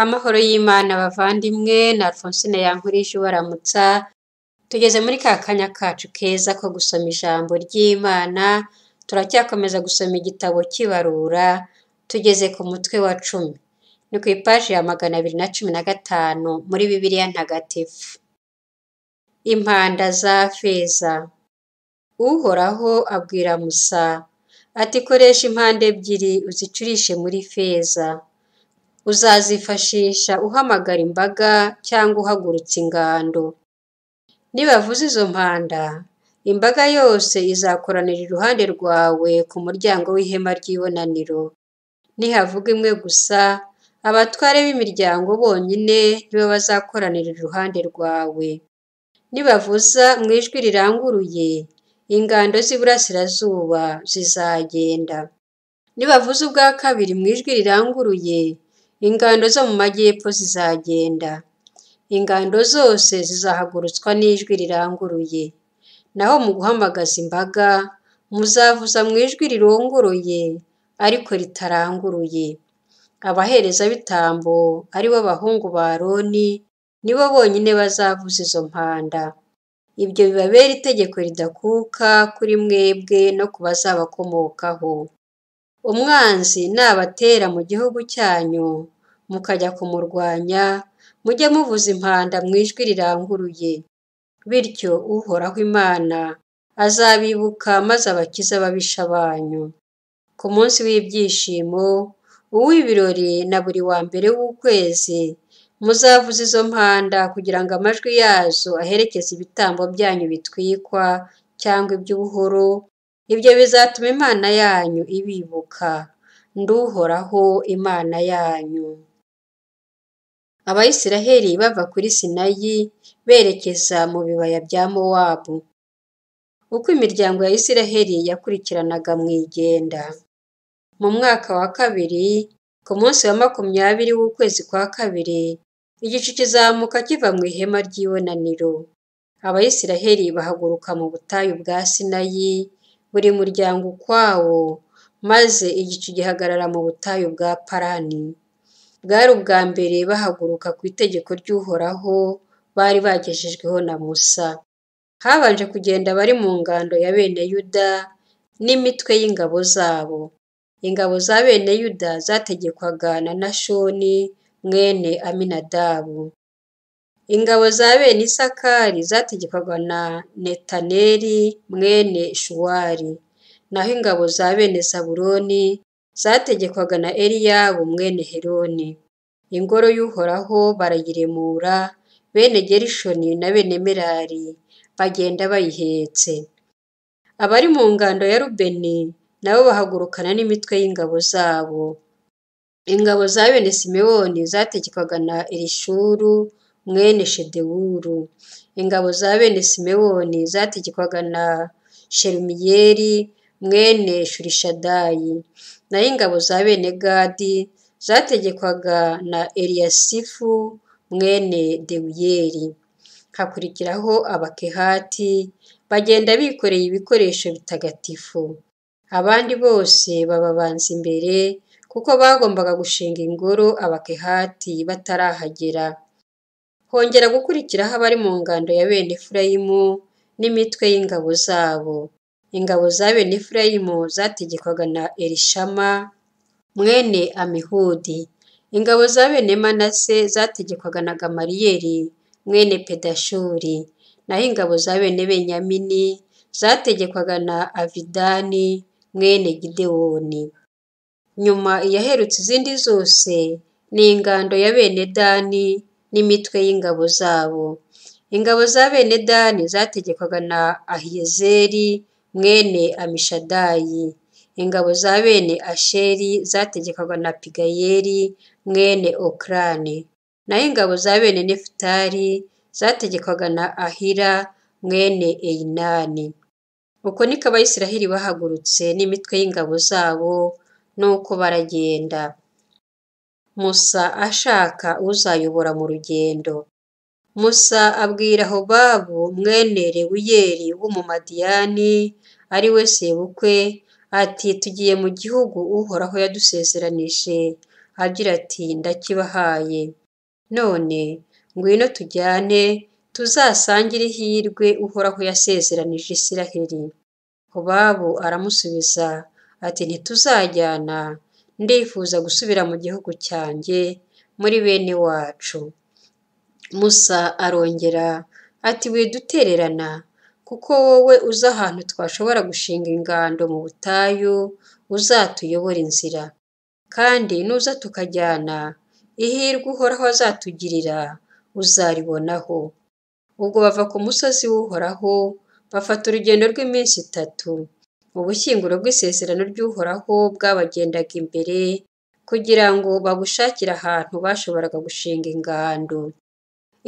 Amahoro y'Imana bavandimwe, na Alphonsine yankurije ubaramutsa, tugeze muri ka kanya kacu keza ko gusoma ijambo ry'Imana, turacyakomeza gusoma igitabo cy'Ibarura, tugeze ku mutwe wa 10. Ni ku ipaji ya 215 muri Bibiliya Ntagatifu. Impanda za feza. Uhoraho abwira Musa, ati koresha impande ebyiri uzicurishe muri feza. Uzazifashisha uhamagara imbaga cyangwa uhagurutsa ingando. Nibavuza izo mpanda, imbaga yose izakoranira iruhande rwawe ku muryango w'ihema ry'ibonaniro. Nihavuga imwe gusa, abatware b'imiryango bonyine nibo bazakoranira iruhande rwawe. Nibavuza mu ijwi riranguruye, ingando z'iburasirazuba zizagenda. Nibavuza ubwa kabiri mu ijwi riranguruye, ingando zo mu majyepfo zizagenda. Ingando zose zizahagurutswa n'ijwi riranguruye. Naho mu guhamagaza imbaga, muzavuza mu ijwi rirongoroye ariko ritaranguruye. Abaherezabitambo ari bo bahungu ba Aroni, nibo bonyine bazavuza izo mpanda. Ibyo bibabera itegeko ridakuka kuri mwebwe no ku bazabakomokaho. Umwanzi nabatera mu gihugu cyanyu, mukajya kumurwanya, mujye muvuza impanda mu ijwi riranguruye. Bityo Uhoraho Imana azabibuka maze abakize ababisha banyu. Ku munsi w'ibyishimo, uw'ibirori na buri wa mbere w'ukwezi, muzavuza izo mpanda kugira ngo amajwi yazo aherekeze ibitambo byanyu bitwikwa cyangwa iby'ubuhoro. Ibyo bizatuma Imana yanyu ibibuka. Ndi Uhoraho Imana yanyu. Abayisiraheli bava kuri Sinayi berekeza mu bibaya bya Mowabu. Uko imiryango ya Isiraheli yakurikiranaga mu igenda. Mu mwaka wa 2, ku munsi wa 20 w'ukwezi kwa 2, igicu kizamuka kiva mu ihema ry'ibonaniro. Abayisiraheli bahaguruka mu butayu bwa Sinayi, buri muryango ukwawo, maze igicu gihagarara mu butayu bwa Parani. Bwari ubwa mbere bahaguruka ku itegeko ry'Uhoraho bari bagejejweho na Musa. Habanje kugenda bari mu ngando ya bene Yuda n'imitwe y'ingabo zabo. Ingabo za bene Yuda zategekwaga na Nashoni mwene Aminadabu. Ingabo za bene Isakari zategekwaga na Netaneli mwene Shuwari. Naho ingabo za bene Zabuloni zategekwaga na Eliyabu mwene Heroni. Ingoro y'Uhoraho barayiremura, bene Gerishoni na bene Merari bagenda bayihetse. Abari mu ngando ya Rubeni nabo bahagurukana n'imitwe y'ingabo zabo. Ingabo za bene Simewoni zategekwaga na Elishuru mwene Shedewuru. Ingabo za bene Simewoni zategekwaga na Shelumiyeli mwene Shurishadayi. Naho ingabo za bene Gadi zategekwaga na Eliyasifu mwene Dewuyeli. Hakurikiraho Abakehati, bagenda bikoreye ibikoresho bitagatifu. Abandi bose bababanza imbere, kuko bagombaga gushinga ingoro Abakehati batarahagera. Hongera gukurikiraho abari mu ngando ya bene Efurayimu n'imitwe y'ingabo zabo. Ingabo za bene Efurayimu zategekwaga na Elishama mwene Amihudi. Ingabo za bene Manase zategekwaga na Gamariyeli mwene Pedashuri. Naho ingabo za bene Benyamini zategekwaga na Avidani mwene Gidewoni. Nyuma yaherutse izindi zose ni ingando ya bene Dani n'imitwe y'ingabo zabo. Ingabo za bene Dani zategekwaga na Ahiyezeri mwene Amishadayi. Ingabo za bene Asheri zategekwaga na Pigayeli mwene Okrani. Naho ingabo za bene Nefutali zategekwaga na Ahira mwene Einani. Uko niko Abayisiraheli bahagurutse n'imitwe y'ingabo zabo, nuko baragenda. Musa ashaka uzayobora mu rugendo. Musa abwira Hobabu mwene Rewuyeli w'Umumadiyani, ari we sebukwe, ati tugiye mu gihugu Uhoraho yadusezeranije, agira ati ndakibahaye. None ngwino tujyane tuzasangire ihirwe Uhoraho yasezeranije Isiraheli. Hobabu aramusubiza ati ntituzajyana, ndifuza gusubira mu gihugu cyanjye muri bene wacu. Musa arongera ati widutererana, kuko wowe uzi ahantu twashobora gushinga ingando mu butayu, uzatuyobora inzira. Kandi nuza tukajyana, ihirwe Uhoraho azatugirira uzaribonaho. Ubwo bava ku musozi w'Uhoraho, bafata urugendo rw'iminsi 3. Ubushyinguro bw'isezerano ry'Uhoraho bwabagendaga imbere kugira ngo babushakire ahantu bashoboraga gushinga ingando.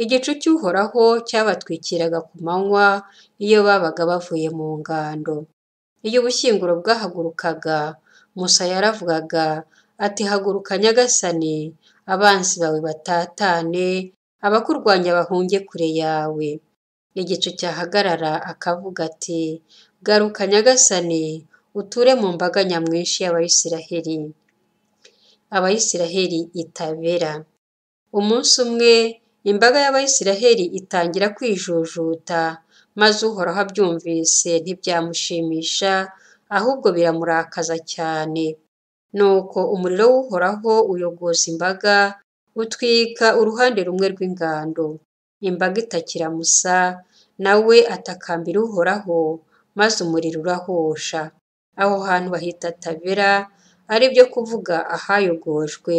Igicu cy'Uhoraho cyabatwikiraga ku manywa iyo babaga bavuye mu ngando. Iyo ubushyinguro bwahagurukaga, Musa yaravugaga ati haguruka Nyagasani, abanzi bawe batatane, abakurwanya bahunge kure yawe. Igicu cyahagarara akavuga ati garuka Nyagasani, uture mu mbaga nyamwinshi y'Abayisiraheli. Abayisiraheli itabera. Umunsi umwe imbaga y'Abayisiraheli itangira kwijujuta, maze Uhoraho abyumvise ntibyamushimisha, ahubwo biramurakaza cyane. Nuko umuriro w'Uhoraho uyogoza imbaga, utwika uruhande rumwe rw'ingando. Imbaga itakira Musa, nawe atakambira Uhoraho, maze umuriro urahosha. Aho hantu bahita Tabera, ari byo kuvuga ahayogojwe,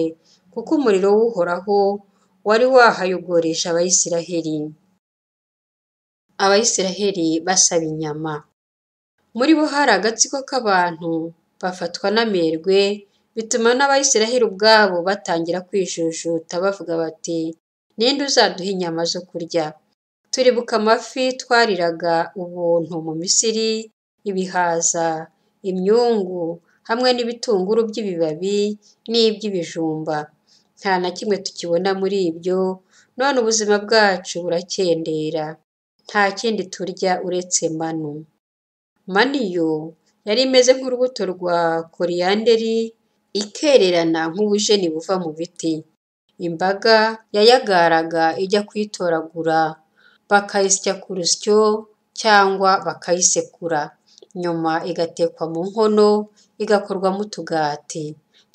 kuko umuriro w'Uhoraho wari wahayogoresha Abayisiraheli. Abayisiraheli basaba inyama. Muri bo hari agatsiko k'abantu bafatwa n'amerwe, bituma n'Abayisiraheli ubwabo batangira kwijujuta bavuga bati ninde uzaduha inyama zo kurya? Turibuka amafi twariraga ubuntu mu Misiri, ibihaza, imyungu, hamwe n'ibitunguru by'ibibabi n'iby'ibijumba. Nta na kimwe tukibona muri ibyo, none ubuzima bwacu burakendera. Nta kindi turya uretse manu. Manu yo yari imeze nk'urubuto rwa koriyanderi, ikererana nk'ubujeni buva mu biti. Imbaga yayagaraga ijya kuyitoragura, bakayisya ku rusyo cyangwa bakayisekura. Nyuma igatekwa mu nkono, igakorwamo utugati.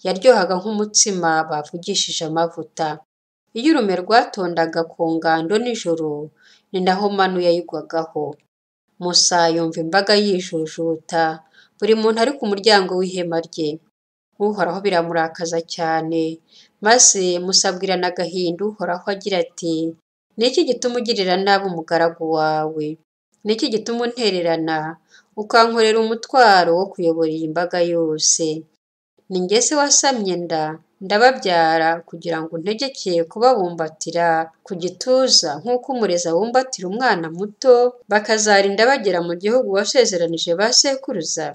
Yaryohaga nk'umutsima bavugishije amavuta. Iyo urume rwatondaga ku ngando nijoro, ni naho manu yayigwagaho. Musa yumva imbaga yijujuta, buri muntu ari ku muryango w'ihema rye. Uhoraho biramurakaza cyane, maze Musa abwirana agahinda Uhoraho agira ati ni iki gituma ugirira nabi umugaragu wawe? Ni iki gituma untererana, ukankorera umutwaro wo kuyobora iyi mbaga yose? Ni njye se wasamye ndababyara kugira ngo untegeke kubabumbatira ku gituza nk'uko umurezi abumbatira umwana muto, bakazarinda bagera mu gihugu wasezeranije ba sekuruza?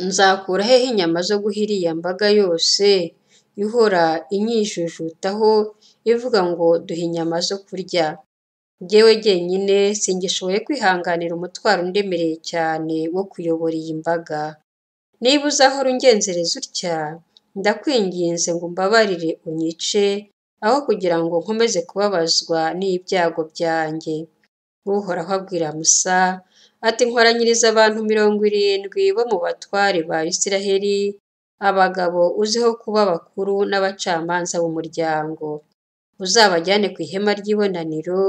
Nzakura hehe inyama zo guha iriya mbaga yose ihora inyijujutaho ivuga ngo duhe inyama zo kurya? Jyewe jyenyine singishoboye kwihanganira umutwaro undemereye cyane wo kuyobora iyi mbaga. Niba uzahora ungenzereza utya, ndakwinginze ngo umbabarire unyice, aho kugira ngo nkomeze kubabazwa n'ibyago byanjye. Uhoraho abwira Musa ati nkoranyiriza abantu 70 bo mu batware ba Isiraheli, abagabo uziho kuba bakuru n'abacamanza b'umuryango. Uzabajyane ku ihema ry'ibonaniro,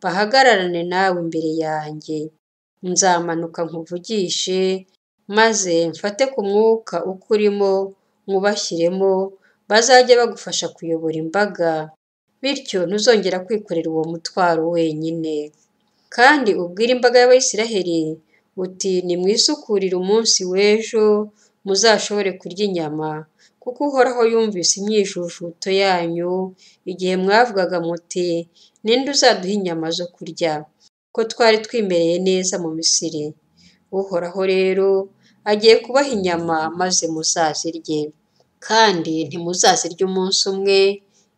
bahagararane nawe imbere yanjye. Nzamanuka nkuvugishe, maze mfate ku mwuka ukurimo nkubashyiremo, bazajya bagufasha kuyobora imbaga, bityo ntuzongera kwikorera uwo mutwaro wenyine. Kandi ubwire imbaga y'Abayisiraheli uti nimwisukurire umunsi w'ejo muzashobore kurya inyama, kuko Uhoraho yumvise imyijujuto yanyu igihe mwavugaga muti ninde uzaduha inyama zo kurya, ko twari twimereye neza mu Misiri. Uhoraho rero agiye kubaha inyama maze muzazirye. Kandi ntimuzazirya umunsi umwe,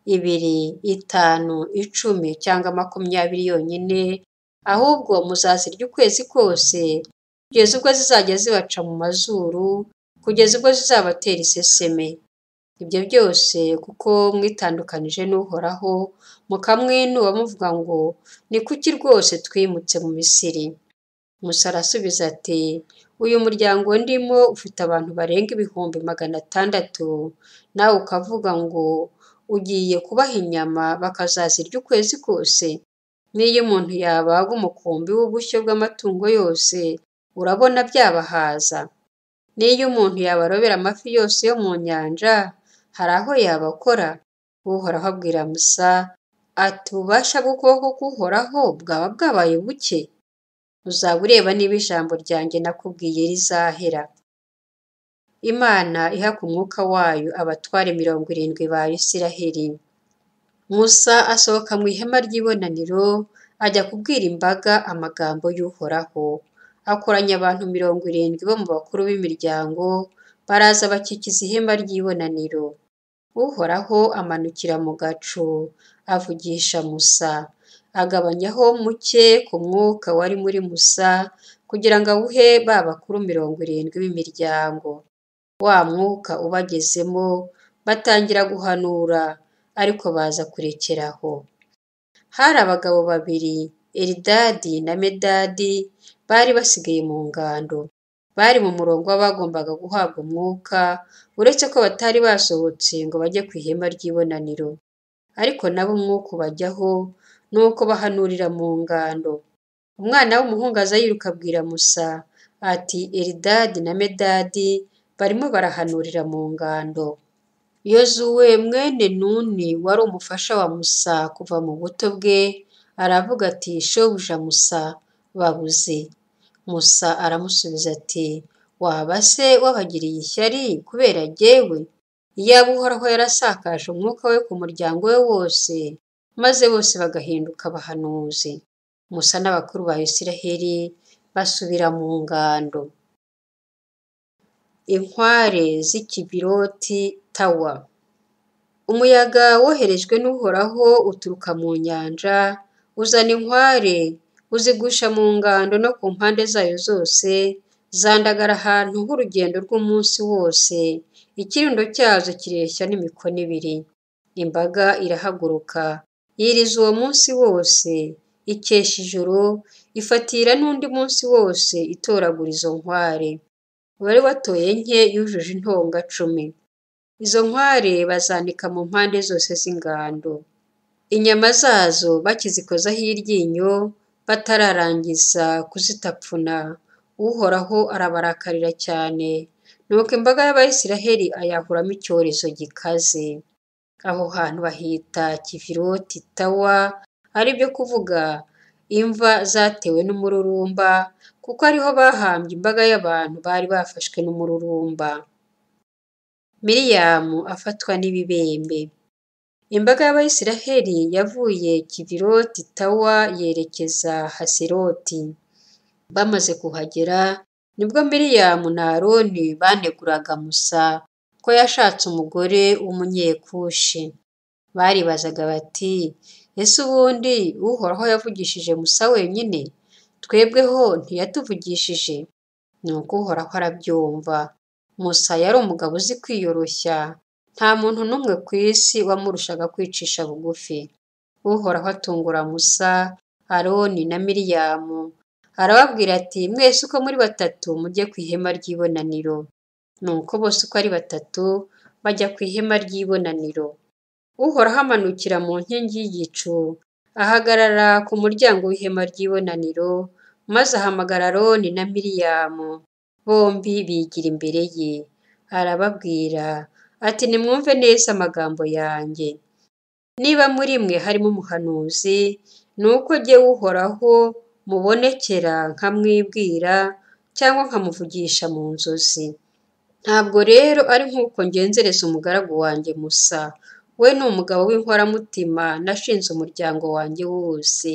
2, 5, 10 cyangwa 20 yonyine, ahubwo muzazirya ukwezi kose, kugeza ubwo zizajya zibaca mu mazuru, kugeza ubwo zizabatera iseseme. ibyo byose kuko mwitandukanije n'Uhoraho, mukamwinuba muvuga ngo ni kuki rwose twimutse mu Misiri? Musa arasubiza ati uyu muryango ndimo ufite abantu barenga 600,000, nawe ukavuga ngo ugiye kubaha inyama bakazazirya ukwezi kose? N'iyo umuntu yabaga umukumbi w'ubushyo bw'amatungo yose, urabona byabahaza? N'iyo umuntu yabarobera amafi yose yo mu nyanja, hari aho yabakora? Uhoraho abwira Musa ati ububasha bw'ukuboko k'Uhoraho bwaba bwabaye buke? Uzaba ureba niba ijambo ryanjye nakubwiye rizahera. Imana iha ku mwuka wayo abatware 70 ba Isiraheli. Musa asohoka mu ihema ry'ibonaniro ajya kubwira imbaga amagambo y'Uhoraho. Akoranya abantu 70 bo mu bakuru b'imiryango, baraza bakikiza ihema ry'ibonaniro. Uhoraho amanukira mu gacu, avugisha Musa, agabanyaho muke ku mwuka wari muri Musa kugira ngo awuhe ba bakuru 70 b'imiryango. Wa mwuka ubagezemo batangira guhanura, ariko baza kurekeraho. Hari abagabo babiri, Elidadi na Medadi, bari basigaye mu ngando. Bari mu murongo w'abagombaga guhabwa umwuka, uretse ko batari basohotse ngo bajye ku ihema ry'ibonaniro. Ariko nabo umwuka ubajyaho, nuko bahanurira mu ngando. Umwana w'umuhungu aza yiruka abwira Musa ati Elidadi na Medadi barimo barahanurira mu ngando. Yozuwe mwene Nuni wari umufasha wa Musa kuva mu buto bwe, aravuga ati shobuja Musa babuze. Musa aramusubiza ati waba se wabagiriye ishyari kubera jyewe? Iyaba Uhoraho yarasakaje umwuka we ku muryango we wose, maze bose bagahinduka abahanuzi. Musa n'abakuru ba Isiraheli basubira mu ngando. Inkware z'Ikibiroti Tawa. Umuyaga woherejwe n'Uhoraho uturuka mu nyanja, uzana inkware, uzigusha mu ngando no ku mpande zayo zose, zandagara ahantu h'urugendo rw'umunsi wose, ikirundo cyazo kireshya n'imikono 2. Imbaga irahaguruka, yiriza uwo munsi wose, ikesha ijoro, ifatira n'undi munsi wose itoragura izo nkware. Wari watoye nke yujuje intonga 10. Izo nkware bazanika mu mpande zose z'ingando. Inyama zazo bakizikozaho iryinyo, batararangiza kuzitapfuna, Uhoraho arabarakarira cyane, nuko imbaga y'Abayisiraheli ayahuramo icyorezo gikaze. Aho hantu bahita Kibiroti Tawa, ari byo kuvuga imva zatewe n'umururumba, kuko ariho bahambye imbaga y'abantu bari bafashwe n'umururumba. Miriyamu afatwa n'ibibembe. Imbaga y'Abayisiraheli yavuye Kibiroti Tawa yerekeza Haseroti. Bamaze kuhagera, nibwo Miriyamu na Aroni baneguraga Musa ko yashatse umugore w'umunyekushi. Baribazaga bati ese ubundi Uhoraho yavugishije Musa wenyine, twebweho ntiyatuvugishije? Nuko Uhoraho arabyumva. Musa yari umugabo uzi kwiyoroshya, nta muntu n'umwe ku isi wamurushaga kwicisha bugufi. Uhoraho atungura Musa, Aroni na Miriyamu, arababwira ati mwese uko muri 3 mujye ku ihema ry'ibonaniro. Nuko bose uko ari 3 bajya ku ihema ry'ibonaniro. Uhoraho amanukira mu nkingi y'igicu, ahagarara ku muryango w'ihema ry'ibonaniro, maze ahamagara Aroni na Miriyamu, bombi bigira imbere ye. Arababwira ati nimwumve neza amagambo yanjye. Niba muri mwe harimo umuhanuzi, nuko jyewe Uhoraho mubonekera nkamwibwira cyangwa nkamuvugisha mu nzozi. Ntabwo rero ari nk'uko ngenzereza umugaragu wanjye Musa, we ni umugabo w'inkoramutima nashinze umuryango wanjye wose.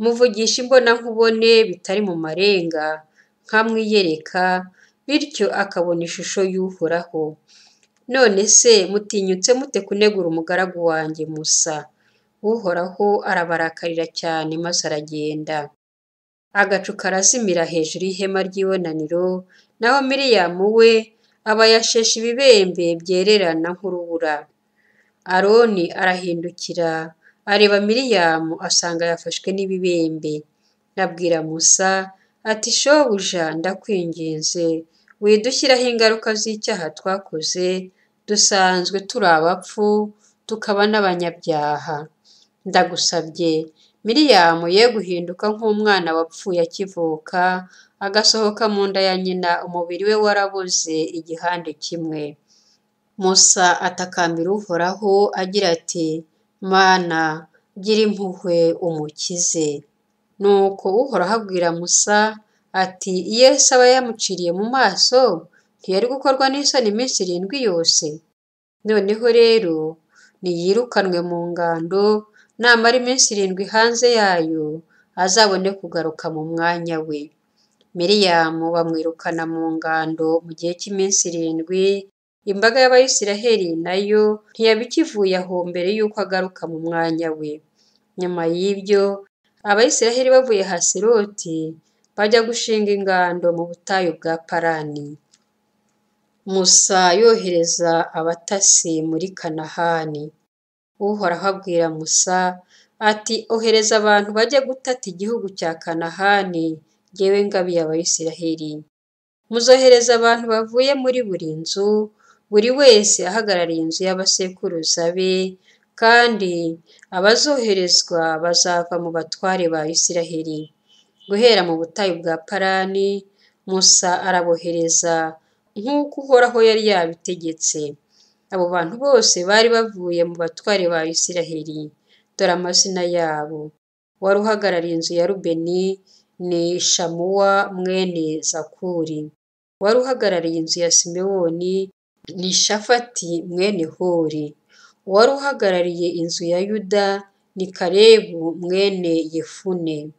Muvugisha imbonankubone bitari mu marenga, nkamwiyereka, bityo akabona ishusho y'Uhoraho. None se mutinyutse mute kunegura umugaragu wanjye Musa? Uhoraho arabarakarira cyane maze aragenda. Agacu karazimira hejuru y'ihema ry'ibonaniro, naho Miriyamu we aba yasheshe ibibembe byererana nk'urubura. Aroni arahindukira areba Miriyamu asanga yafashwe n'ibibembe. Abwira Musa ati shobuja ndakwinginze widushyiraho ingaruka z'icyaha twakoze, dusanzwe turi abapfu tukaba n'abanyabyaha. Ndagusabye Miriyamu ye guhinduka nk'umwana wapfuye akivuka, agasohoka mu nda ya nyina umubiri we waraboze igihande kimwe. Musa atakambira Uhoraho agira ati Mana gira impuhwe umukize. Nuko Uhoraho abwira Musa ati Yesu aba yamuciriye mu maso ntiyari gukorwa n'isoni iminsi 7 yose. Noneho rero niyirukanwe mu ngando, namara iminsi 7 hanze yayo azabone kugaruka mu mwanya we. Miriyamu bamwirukana mu ngando mu gihe cy'iminsi 7. Imbaga y'Abayisiraheli nayo ntiyabikivuye aho mbere y'uko agaruka mu mwanya we. Nyuma y'ibyo Abayisiraheli bavuye Haseroti bajya gushinga ingando mu butayu bwa Parani. Musa yohereza abatasi muri Kanahani. Uhoraho abwira Musa ati ohereza abantu bajya gutata igihugu cya Kanahani jyewe ngabiye Abayisiraheli. Muzohereza abantu bavuye muri buri nzu, buri wese ahagarariye inzu y'abasekuruza be, kandi abazoherezwa bazava mu batware ba Isiraheli. Guhera mu butayu bwa Parani, Musa arabohereza nk'uko Uhoraho yari yabitegetse. Abo bantu bose bari bavuye mu batware ba Isiraheli. Dore amazina yabo: wari uhagarariye inzu ya Rubeni ni Shamuwa mwene Zakuri. Wari uhagarariye inzu ya Simewoni ni Shafati mwene Hori. Wari uhagarariye inzu ya Yuda ni Kalebu mwene Yefune.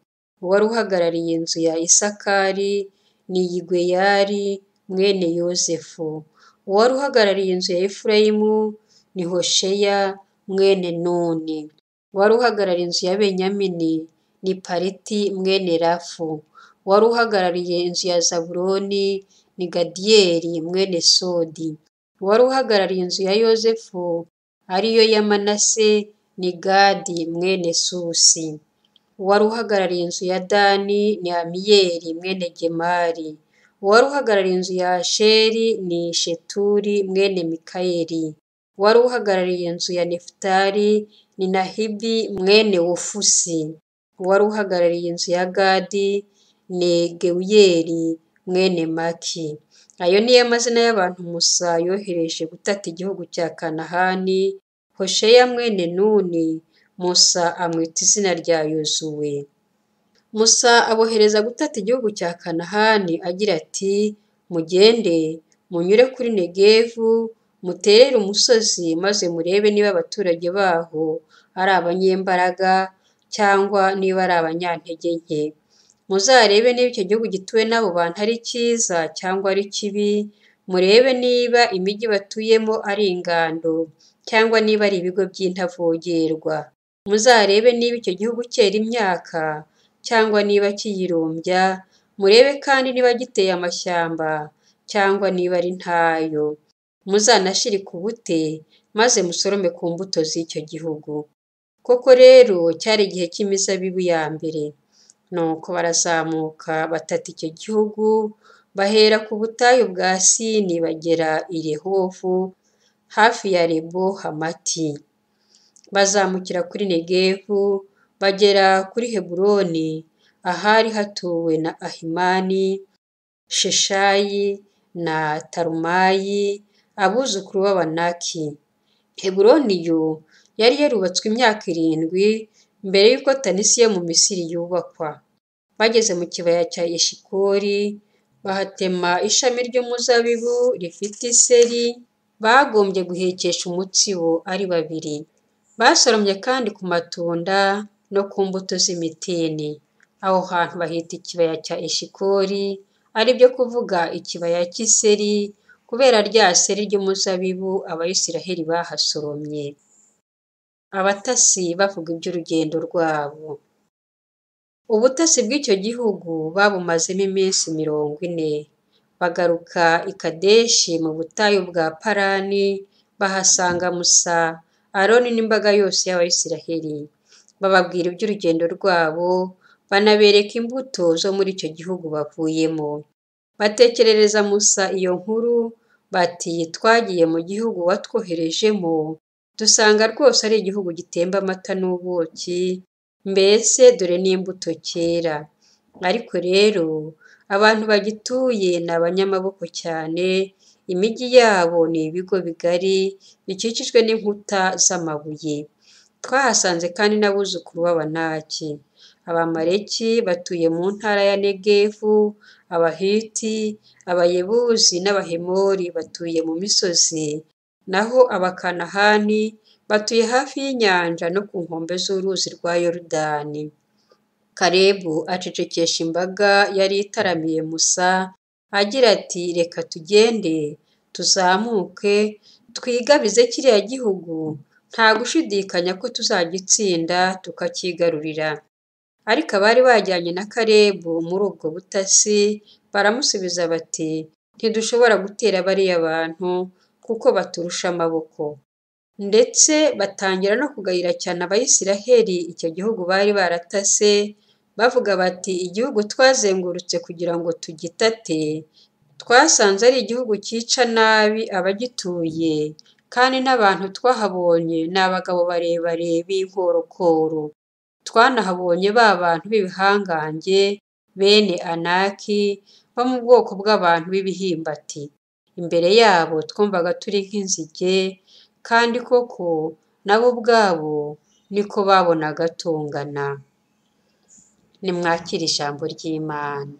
Wari uhagarariye inzu ya Isakari ni Yigweyari mwene Yozefu. Wari uhagarariye inzu ya Efurayimu ni Hosheya mwene Nuni. Wari uhagarariye inzu ya Benyamini ni Pariti mwene Rafu. Wari uhagarariye inzu ya Zabuloni ni Gadiyeli mwene Sodi. Wari uhagarariye inzu ya Yozefu ariyo ya Manase ni Gadi mwene Susi. Wari uhagarariye inzu ya Dani ni Amiyeli mwene Gemari. Wari uhagarariye inzu ya Asheri ni Sheturi mwene Mikayeli. Wari uhagarariye inzu ya Nefutali ni Nahibi mwene Wufusi. Wari uhagarariye inzu ya Gadi ni Gewuyeli mwene Maki. Ayo niyo amazina y'abantu Musa yohereje gutata igihugu cya Kanahani. Hosheya mwene Nuni Musa amwita izina rya Yozuwe. Musa abohereza gutata igihugu cya Kanahani agira ati mugende munyure kuri Negevu, muterere umusozi maze murebe niba abaturage baho ari abanyembaraga cyangwa niba ari abanyantege nke. Muzarebe niba icyo gihugu gituwe n'abo bantu ari cyiza cyangwa ari kibi, murebe niba imijyi batuyemo ari ingando cyangwa niba ari ibigo by'intavogerwa. Muzarebe niba icyo gihugu cyera imyaka cyangwa niba kiyirumbya, murebe kandi niba giteye amashyamba cyangwa niba ari ntayo. Muzanashirike ubute maze musorome ku mbuto z'icyo gihugu. Koko rero cyari igihe cy'imizabibu ya mbere. Nuko barazamuka batata icyo gihugu, bahera ku butayu bwa Sini bagera i Rehovu hafi ya Lebo Hamati. Bazamukira kuri Negevu bagera kuri Heburoni ahari hatuwe na Ahimani, Sheshayi na Tarumayi abuzukuru b'Abanaki. Heburoni yo yari yarubatswe imyaka 7 mbere y'uko Tanisi yo mu Misiri yubakwa. Bageze mu kibaya cya Eshikori bahatema ishami ry'umuzabibu rifite iseri bagombye guhekesha umutsibo ari 2. Basoromye kandi ku matunda no ku mbuto z'imitini. Aho hantu bahita ikibaya cya Eshikori, ari byo kuvuga ikibaya cy'iseri, kubera rya seri ry'umuzabibu Abayisiraheli bahasoromye. Abatasi bavuga iby'urugendo rwabo. Ubutasi bw'icyo gihugu babumazemo iminsi 40. bagaruka i Kadeshi mu butayu bwa Parani, bahasanga Musa, Aroni n'imbaga yose y'Abayisiraheli. Bababwira iby'urugendo rwabo, banabereka imbuto zo muri icyo gihugu bavuyemo. Batekerereza Musa iyo nkuru, bati twagiye mu gihugu watwoherejemo, dusanga rwose ari igihugu gitemba amata n'ubuki, mbese dore n'imbuto cyera. Ariko rero abantu bagituye ni abanyamaboko cyane, imijyi yabo ni ibigo bigari bikikijwe n'inkuta z'amabuye. Twahasanze kandi n'abuzukuru b'Abanaki. Abamaleki batuye mu ntara ya Negevu, Abahiti, Abayebuzi n'Abahemori batuye mu misozi, naho Abakanahani batuye hafi y'inyanja no ku nkombe z'uruzi rwa Yorodani. Kalebu acecekesha imbaga yari itaramiye Musa, agira ati reka tugende, tuzamuke, twigabize kiriya gihugu, nta gushidikanya ko tuzagitsinda tukacyigarurira. Ariko abari bajyanye na Kalebu muri ubwo butasi baramusubiza bati ntidushobora gutera bariya bantu kuko baturusha amaboko. Ndetse batangira no kugayira cyane Abayisiraheli icyo gihugu bari baratase, bavuga bati igihugu twazengurutse kugira ngo tugitate, twasanze ari igihugu cyica nabi abagituye, kandi n'abantu twahabonye ni abagabo barebare b'inkorokoro. Twanahabonye ba bantu b'ibihangange, bene Anaki, bo mu bwoko bw'abantu b'ibihimbati. Imbere yabo twumvaga turi nk'inzige, kandi koko nabo ubwabo niko babonaga tungana. Nimwakire ijambo ry'Imana.